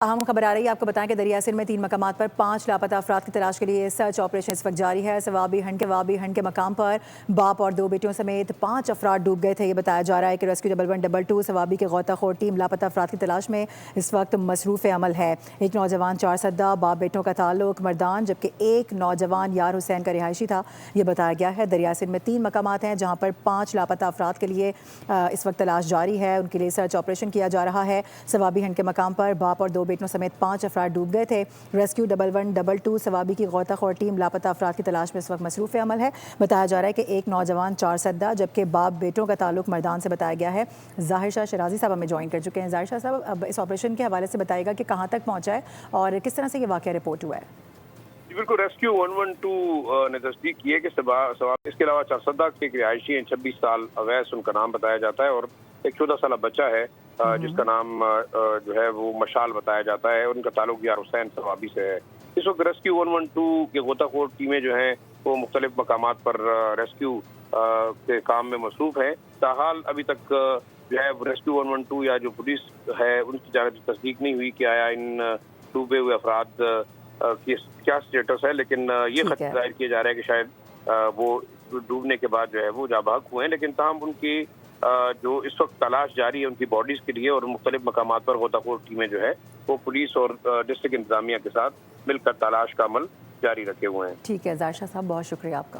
अहम खबर आ रही है, आपको बताएं कि दरिया सिंध में 3 मकामात पर 5 लापता अफराद की तलाश के लिए सर्च ऑपरेशन इस वक्त जारी है। सवाबी हंड के मकाम पर बाप और 2 बेटियों समेत 5 अफराद डूब गए थे। ये बताया जा रहा है कि रेस्क्यू 1122 सवाबी के गौताखोर टीम लापता अफराद की तलाश में इस वक्त मसरूफ़ अमल है। एक नौजवान 4 सद्दा बाप बेटों का ताल्लुक मर्दान, जबकि एक नौजवान यार हुसैन का रिहायशी था। ये बताया गया है दरिया सिंध में 3 मकामात हैं जहाँ पर 5 लापता अफराद के लिए इस वक्त तलाश जारी है। उनके लिए सर्च ऑपरेशन किया जा रहा है। सवाबी हंड के मकाम पर बाप और 2 बेटों समेत 5 अफराद डूब गए थे। रेस्क्यू 1122 सवाबी की गौताखोर टीम लापता अफराद की तलाश में इस वक्त मसरूफ़ अमल है। बताया जा रहा है कि एक नौजवान 4 सद्दा जबकि बाप बेटों का ताल्लुक मर्दान से बताया गया है। ज़ाहिर शाह शराजी साहब हमें ज्वाइन कर चुके हैं। ज़ाहिर शाह साहब, अब इस ऑपरेशन के हवाले से बताएगा कि कहाँ तक पहुँचा है और किस तरह से ये वाक़या रिपोर्ट हुआ है। बिल्कुल, रेस्क्यू 112 ने तस्दीक की है कि इसके अलावा 4 सद्दा के रिहायशी हैं। 26 साल अवैस उनका नाम बताया जाता है और एक 14 साल बच्चा है जिसका नाम जो है वो मशाल बताया जाता है। उनका ताल्लुक यार हुसैन सवाबी से है। इस वक्त रेस्क्यू 112 के गोताखोर टीमें जो हैं वो मुख्तलिफ मकामात पर रेस्क्यू के काम में मसरूफ़ हैं। ताहाल अभी तक जो है रेस्क्यू 112 या जो पुलिस है उनकी जानिब से तस्दीक नहीं हुई कि आया इन डूबे हुए अफराद की क्या स्टेटस है, लेकिन ये खतरा जाहिर किया जा रहा है कि शायद वो डूबने के बाद जो है वो जाबाक हुए हैं। लेकिन तमाम उनकी जो इस वक्त तलाश जारी है उनकी बॉडीज के लिए और मुख्तलिफ मकामात पर गोताखोर टीमें जो है वो पुलिस और डिस्ट्रिक्ट इंतजामिया के साथ मिलकर तलाश का अमल जारी रखे हुए हैं। ठीक है ज़ाहिर शाह साहब, बहुत शुक्रिया आपका।